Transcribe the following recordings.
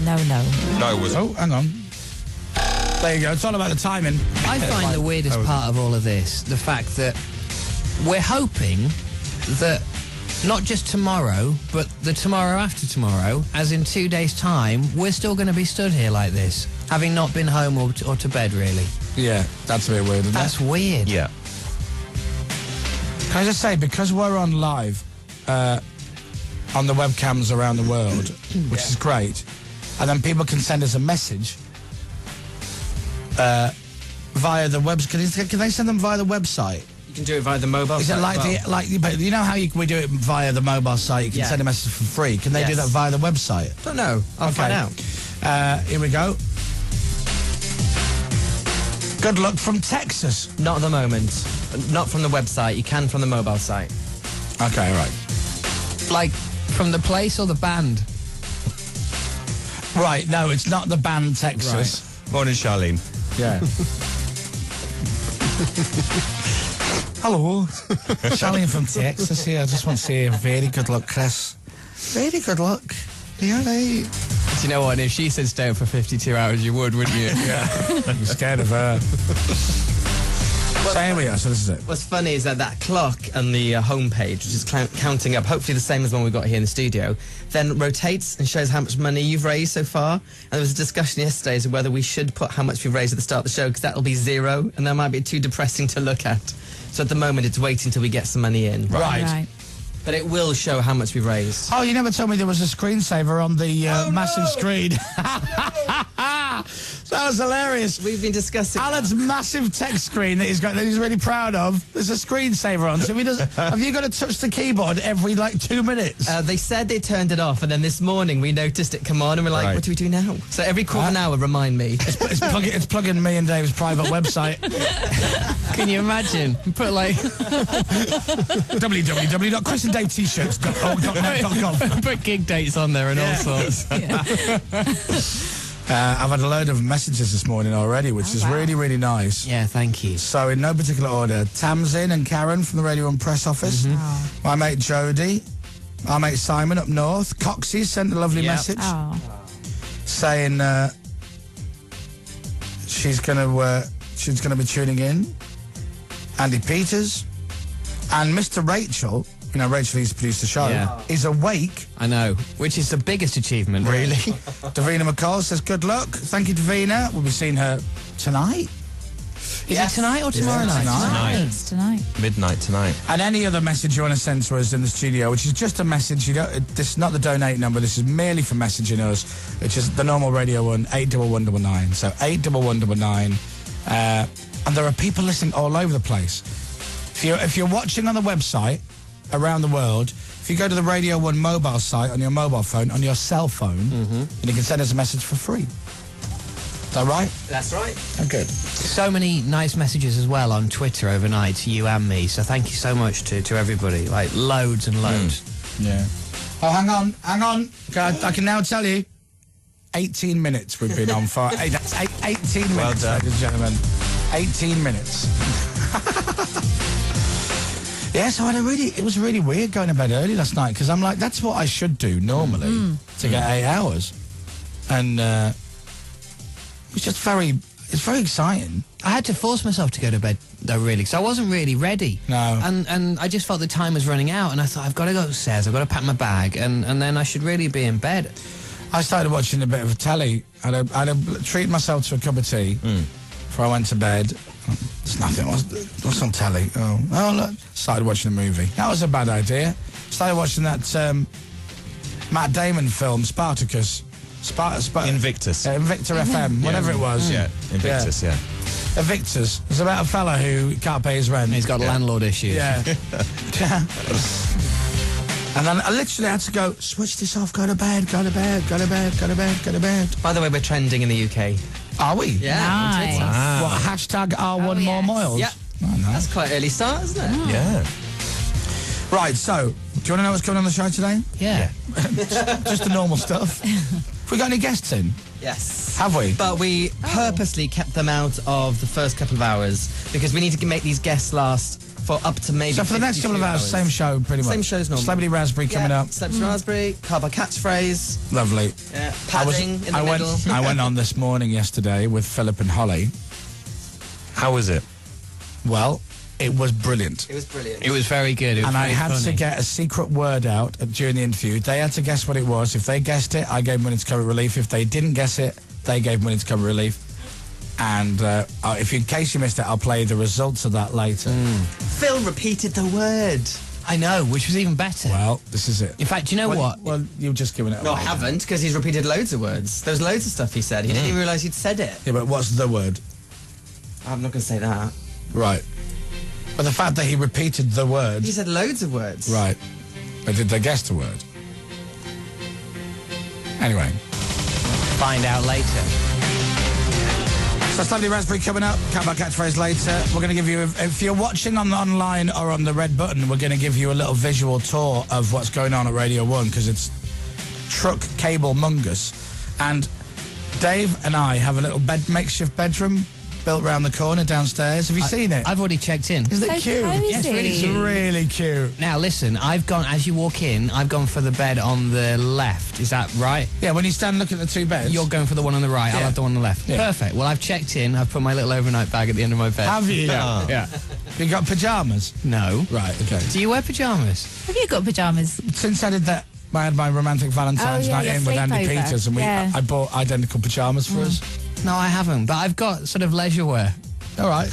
No. No, it wasn't. Oh, hang on. There you go. It's all about the timing. I find the weirdest part of all of this the fact that we're hoping that not just tomorrow, but the tomorrow after tomorrow, as in 2 days' time, we're still going to be stood here like this, having not been home or to bed, really. Yeah, that's a bit weird, isn't That's weird. Yeah. Can I just say, because we're on live on the webcams around the world, which is great, and then people can send us a message via the web. Can they send them via the website? You can do it via the mobile Is site it like but you know how we do it via the mobile site? You can send a message for free. Can they do that via the website? Don't know. I'll find out. Here we go. Good luck from Texas. Not at the moment. Not from the website. You can from the mobile site. Okay, right. Like, from the place or the band? Right, no, it's not the band Texas. Right. Morning, Charlene. Yeah. Hello. Charlene from Texas here. I just want to say very good luck, Chris. Very good luck. Yeah, right. Do you know what? If she said stay up for 52 hours, you would, wouldn't you? Yeah. I'm scared of her. So here we are, so this is it. What's funny is that clock on the homepage, which is counting up, hopefully the same as one we've got here in the studio, then rotates and shows how much money you've raised so far. And there was a discussion yesterday as to whether we should put how much we've raised at the start of the show, because that'll be 0, and that might be too depressing to look at. So at the moment, it's waiting until we get some money in. Right. But it will show how much we've raised. Oh, you never told me there was a screensaver on the massive screen. That was hilarious. We've been discussing Alan's massive text screen that he's really proud of. There's a screensaver on. So have you got to touch the keyboard every 2 minutes? They said they turned it off, and then this morning we noticed it come on, and we're like, what do we do now? So every quarter of an hour, remind me. It's plugging me and Dave's private website. Can you imagine? Put www.chrisanddavetshirts.com. Put gig dates on there and all sorts. I've had a load of messages this morning already, which is really, really nice. Yeah, thank you. So in no particular order, Tamsin and Karen from the Radio 1 press office, my mate Jodie, our mate Simon up north, Coxie sent a lovely message saying she's gonna be tuning in. Andy Peters and Mr. Rachel. You know, Rachel used to produce the show. Yeah. Is awake. I know, which is the biggest achievement, really. Davina McCall says, good luck. Thank you, Davina. We'll be seeing her tonight. Is it tonight or tomorrow night? It's tonight. Midnight tonight. And any other message you want to send to us in the studio, which is just a message. This is not the donate number. This is merely for messaging us, which is the normal Radio 1, 81199. So 81199. And there are people listening all over the place. If you're watching on the website around the world, if you go to the Radio 1 mobile site on your mobile phone, on your cell phone, and you can send us a message for free. Is that right? That's right. Oh, good. So many nice messages as well on Twitter overnight to you and me, so thank you so much to everybody. Loads and loads. Yeah. Oh, hang on. I can now tell you, 18 minutes we've been on for. That's 18 minutes, well done. ladies and gentlemen. 18 minutes. Yeah, so it was really weird going to bed early last night, because I'm like, that's what I should do normally to get 8 hours. And it's very exciting. I had to force myself to go to bed, though, really, because I wasn't really ready. No. And I just felt the time was running out, and I thought, I've got to go upstairs, I've got to pack my bag, and then I should really be in bed. I started watching a bit of telly. I'd treated myself to a cup of tea before I went to bed. There's nothing. What's on telly? Oh, look. Started watching a movie. That was a bad idea. Started watching that Matt Damon film, Spartacus. Invictus. Invicta FM, whatever it was. Yeah, Invictus, yeah. Evictus. It's about a fella who can't pay his rent. He's got landlord issues. Yeah. And then I literally had to go, switch this off, go to bed. By the way, we're trending in the UK. Are we? Yeah. Nice. Wow. What, hashtag R1 yes. more Moyles? Yeah. Oh, nice. That's quite early start, isn't it? Yeah. Right, so, do you want to know what's coming on the show today? Yeah. Just the normal stuff. Have we got any guests in? Yes. Have we? But we purposely kept them out of the first couple of hours because we need to make these guests last for up to maybe. So for the next couple of hours, same show pretty much. Same show as normal. Celebrity Raspberry coming up. Celebrity Raspberry, Carb catchphrase. Lovely. Yeah, padding in the middle. I went on this morning yesterday with Philip and Holly. How was it? Well, it was brilliant. It was brilliant. It was very good. It was And I very had funny. to get a secret word out during the interview. They had to guess what it was. If they guessed it, I gave them minutes comic relief. If they didn't guess it, they gave minutes comic relief. And if in case you missed it, I'll play the results of that later. Phil repeated the word. I know, which was even better. Well, this is it. In fact, do you know what? Well, you've just given it away. No, I haven't, because he's repeated loads of words. There's loads of stuff he said. He didn't even realise he'd said it. Yeah, but what's the word? I'm not going to say that. Right. But the fact that he repeated the word... He said loads of words. Right. But did they guess the word? Anyway. Find out later. So Celebrity Raspberry coming up. Come back catchphrase later. We're going to give you, if you're watching on the online or on the red button, we're going to give you a little visual tour of what's going on at Radio 1 because it's truck cable mungus. And Dave and I have a little makeshift bedroom built round the corner downstairs. Have you seen it? I've already checked in. Isn't it cute? Yes, really It's cute. really cute. Now, listen, I've gone, as you walk in, I've gone for the bed on the left. Is that right? Yeah, when you stand looking at the two beds. You're going for the one on the right. Yeah. I'll have the one on the left. Yeah. Perfect. Well, I've checked in. I've put my little overnight bag at the end of my bed. Have you? Yeah. Yeah. You got pyjamas? No. Right, okay. Do you wear pyjamas? Have you got pyjamas? Since I did that, I had my romantic Valentine's night your in with Andy sleepover. Peters and I bought identical pyjamas for us. No, I haven't. But I've got sort of leisure wear. All right.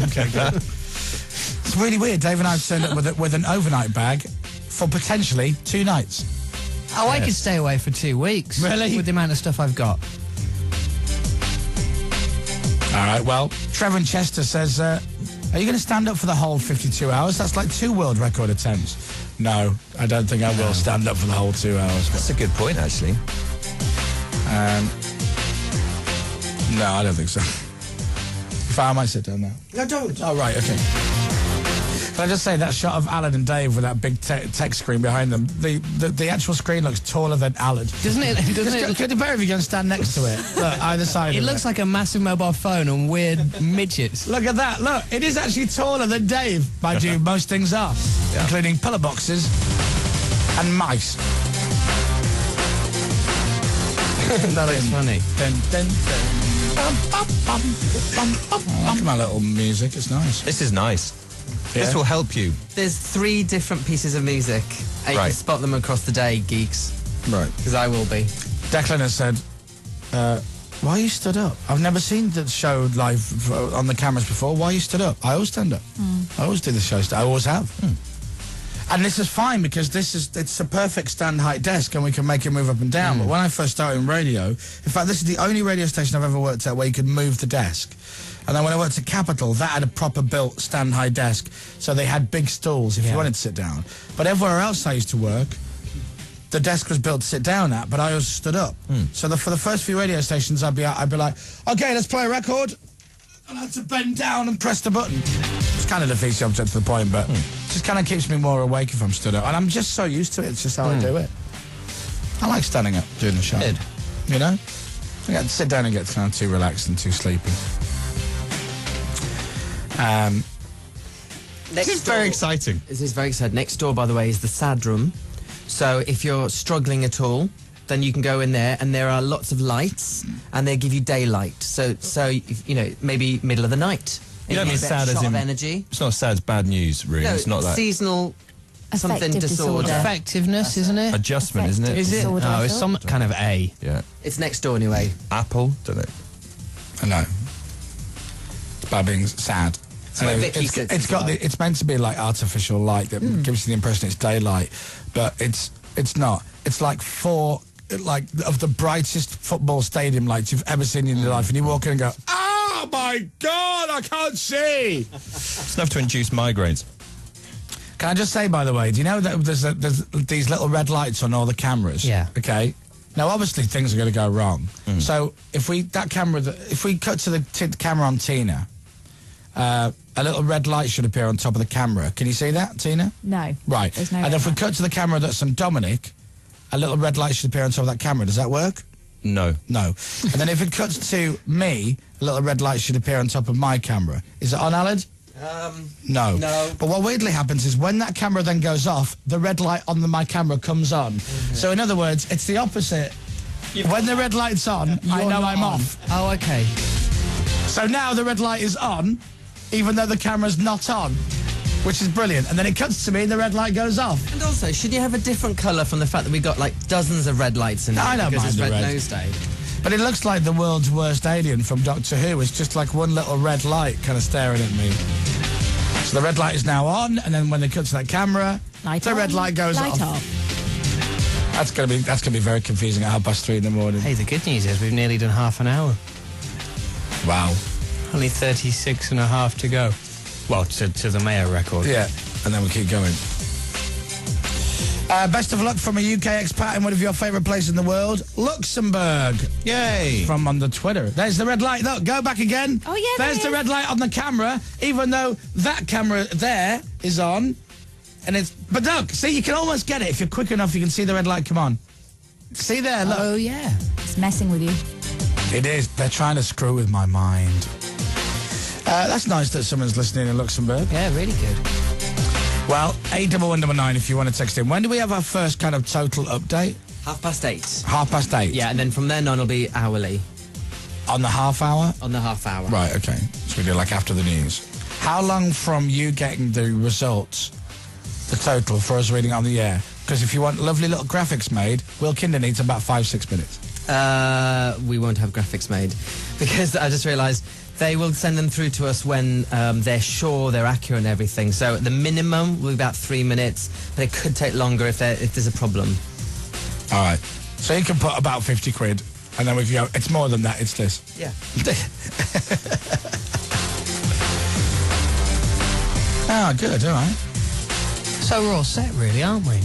Okay, good. It's really weird. Dave and I have turned up with an overnight bag for potentially 2 nights. Oh, I could stay away for 2 weeks. Really? With the amount of stuff I've got. All right, well, Trevor in Chester says, are you going to stand up for the whole 52 hours? That's like 2 world record attempts. No, I don't think I will stand up for the whole 2 hours. That's a good point, actually. No, I don't think so. If I might sit down now. No, don't. Oh, right, okay. Can I just say that shot of Alan and Dave with that big text screen behind them, the actual screen looks taller than Alan. Doesn't it? Doesn't it? Could it better if you can stand next to it? Look, either side It of looks like a massive mobile phone and weird midgets. Look at that, look, it is actually taller than Dave. Mind you, most things are, including pillar boxes and mice. That is funny. Dun, dun, dun. I like my little music, it's nice. This is nice. Yeah. This will help you. There's 3 different pieces of music. And you Right. can spot them across the day, geeks. Right. Because I will be. Declan has said, why are you stood up? I've never seen the show live on the cameras before. Why are you stood up? I always stand up. I always do the show. I always have. And this is fine because it's a perfect stand height desk and we can make it move up and down. But when I first started in radio, in fact, this is the only radio station I've ever worked at where you could move the desk. And then when I worked at Capital, that had a proper built stand high desk. So they had big stools if you wanted to sit down. But everywhere else I used to work, the desk was built to sit down at, but I always stood up. So for the first few radio stations, I'd be like, okay, let's play a record. And I had to bend down and press the button. It's kind of defeats the object to the point, but just kind of keeps me more awake if I'm stood up. And I'm just so used to it. It's just how I do it. I like standing up doing the show. Good. You know? I get to sit down and get kind of too relaxed and too sleepy. This is very exciting. This is very exciting. Next door, by the way, is the sad room. So if you're struggling at all, then you can go in there, and there are lots of lights, and they give you daylight. So you know, maybe middle of the night. You don't get mean a bit sad as shot in... of energy. It's not sad, it's bad news room. No, it's not that. seasonal something Affective disorder. disorder. Effectiveness, isn't it? Adjustment, isn't it? Is it? Disorder, Oh, I it's thought. some kind of A. Yeah. It's next door anyway. Apple, don't know. I know. It's by being sad. where Vicky sits as well. It's meant to be like artificial light that gives you the impression it's daylight, but it's not. It's like 4 of the brightest football stadium lights you've ever seen in your life, and you walk in and go, "Oh my God, I can't see!" It's enough to induce migraines. Can I just say, by the way, do you know that there's these little red lights on all the cameras? Yeah. Okay. Now, obviously, things are going to go wrong. So if we cut to the camera on Tina, a little red light should appear on top of the camera. Can you see that, Tina? No. Right. There's no And red if we light. cut to the camera that's on Dominic, a little red light should appear on top of that camera. Does that work? No. No. And then if it cuts to me, a little red light should appear on top of my camera. Is it on, Alad? No. No. But what weirdly happens is when that camera then goes off, the red light on my camera comes on. So in other words, it's the opposite. When the red light's on, I know I'm off. Oh, okay. So now the red light is on, even though the camera's not on, which is brilliant. And then it cuts to me and the red light goes off. And also, should you have a different colour from the fact that we got like dozens of red lights in I it don't because mind it's the Red red. Nose Day? But it looks like the world's worst alien from Doctor Who. It's just like one little red light kind of staring at me. So the red light is now on, and then when they cut to that camera, the red light goes off. That's gonna be very confusing at 3:30 in the morning. Hey, the good news is we've nearly done half an hour. Wow. Only 36 and a half to go. Well, to the Mayo record. Yeah, and then we keep going. Best of luck from a UK expat in one of your favourite places in the world, Luxembourg. Yay! From on the Twitter. There's the red light. Look, go back again. Oh, yeah, There's the red light on the camera, even though that camera there is on. And it's... But look, see, you can almost get it. If you're quick enough, you can see the red light come on. See there, look. Oh, yeah. It's messing with you. It is. They're trying to screw with my mind. That's nice that someone's listening in Luxembourg. Yeah, really good. Well, 81199 if you want to text in. When do we have our first kind of total update? 8:30. 8:30? Yeah, and then from then on it'll be hourly On the half hour? on the half hour. Right, okay. So we do like after the news. How long from you getting the results, the total, for us reading it on the air? Because if you want lovely little graphics made, Will Kinder needs about 5-6 minutes. We won't have graphics made because I just realised they will send them through to us when they're sure they're accurate and everything. So the minimum will be about 3 minutes, but it could take longer if there's a problem. All right. So you can put about 50 quid, and then we can go, it's more than that, it's this. Yeah. Oh, good, all right. So we're all set, really, aren't we?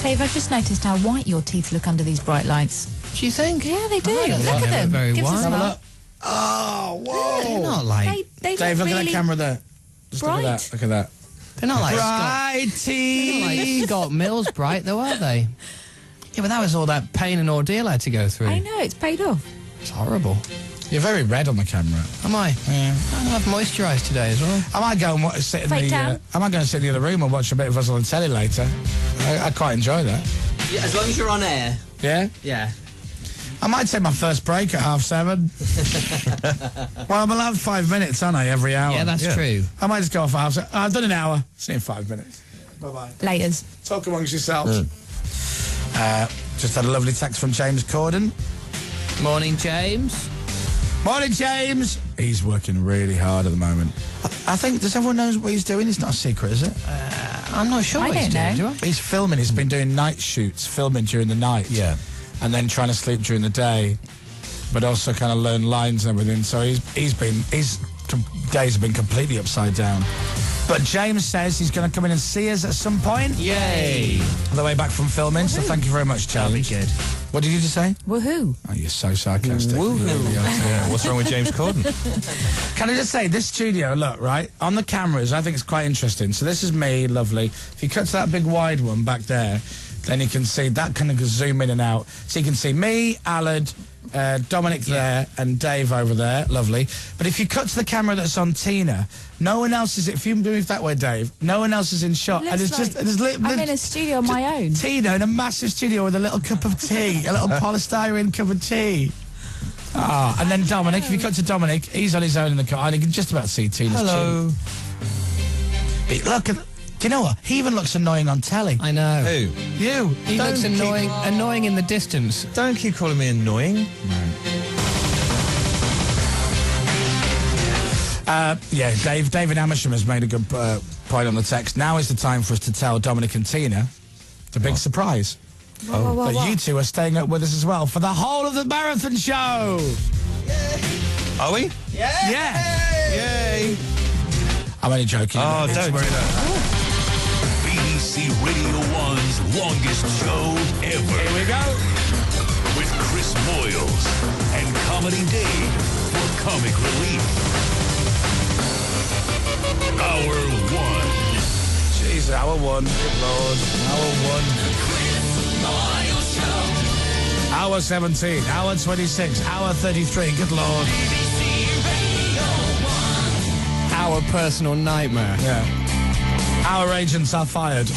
Dave, I've just noticed how white your teeth look under these bright lights. Do you think? Yeah, they do. I don't Look think at they're them. very Gives us white. a Have a smile. look. Oh, whoa. They're not like... They Dave, look really at that camera there. Just look at bright. that. Look at that. They're not like Scott... Brighty. They're not like Scott Mills bright, though, are they? Yeah, but that was all that pain and ordeal I had to go through. I know, it's paid off. It's horrible. You're very red on the camera. Am I? Yeah. I've moisturised today as well. I might go and sit in Fake the. tan? I might go and sit in the other room and watch a bit of us on the telly later. I quite enjoy that. Yeah, as long as you're on air. Yeah. Yeah. I might take my first break at 7:30. Well, I'm allowed 5 minutes, aren't I, every hour? Yeah, that's true. I might just go off at 7:30. I've done an hour. See you in 5 minutes. Bye-bye. Laters. Talk amongst yourselves. Just had a lovely text from James Corden. Morning, James. Morning, James. He's working really hard at the moment. I think, does everyone know what he's doing? It's not a secret, is it? I'm not sure I what he's don't doing, know. do I? He's filming. He's been doing night shoots, filming during the night. Yeah. And then trying to sleep during the day, but also kind of learn lines and everything. So his days have been completely upside down. But James says he's going to come in and see us at some point. Yay. On the way back from filming. So thank you very much, James. That'll be good. What did you just say? Woohoo. Oh, you're so sarcastic. Yeah, what's wrong with James Corden? Can I just say, this studio, look, right, on the cameras, I think it's quite interesting. So this is me, lovely. If you cut to that big wide one back there, then you can see that kind of zoom in and out. So you can see me, Alad, Dominic there, and Dave over there, lovely. But if you cut to the camera that's on Tina, no one else is, if you move that way, Dave, no one else is in shot. And it's just, I'm in a studio on my own. Tina in a massive studio with a little cup of tea, a little polystyrene cup of tea. Ah, and then Dominic, if you cut to Dominic, he's on his own in the car, and you can just about see Tina's Hello. chin. Look, do you know what? He even looks annoying on telly. I know. Who? You. He looks annoying in the distance. Don't keep calling me annoying. Yeah, David Amersham has made a good point on the text. Now is the time for us to tell Dominic and Tina the big surprise. That you two are staying up with us as well for the whole of the marathon show. Are we? Yeah. Yay! I'm only joking. Oh, don't do that. BBC Radio 1's longest show ever. Here we go. With Chris Moyles and Comedy Dave for comic relief. Hour 1. Jeez, hour 1. Good Lord. Hour 1. Hour 17. Hour 26. Hour 33. Good Lord. our personal nightmare. Yeah. Our agents are fired.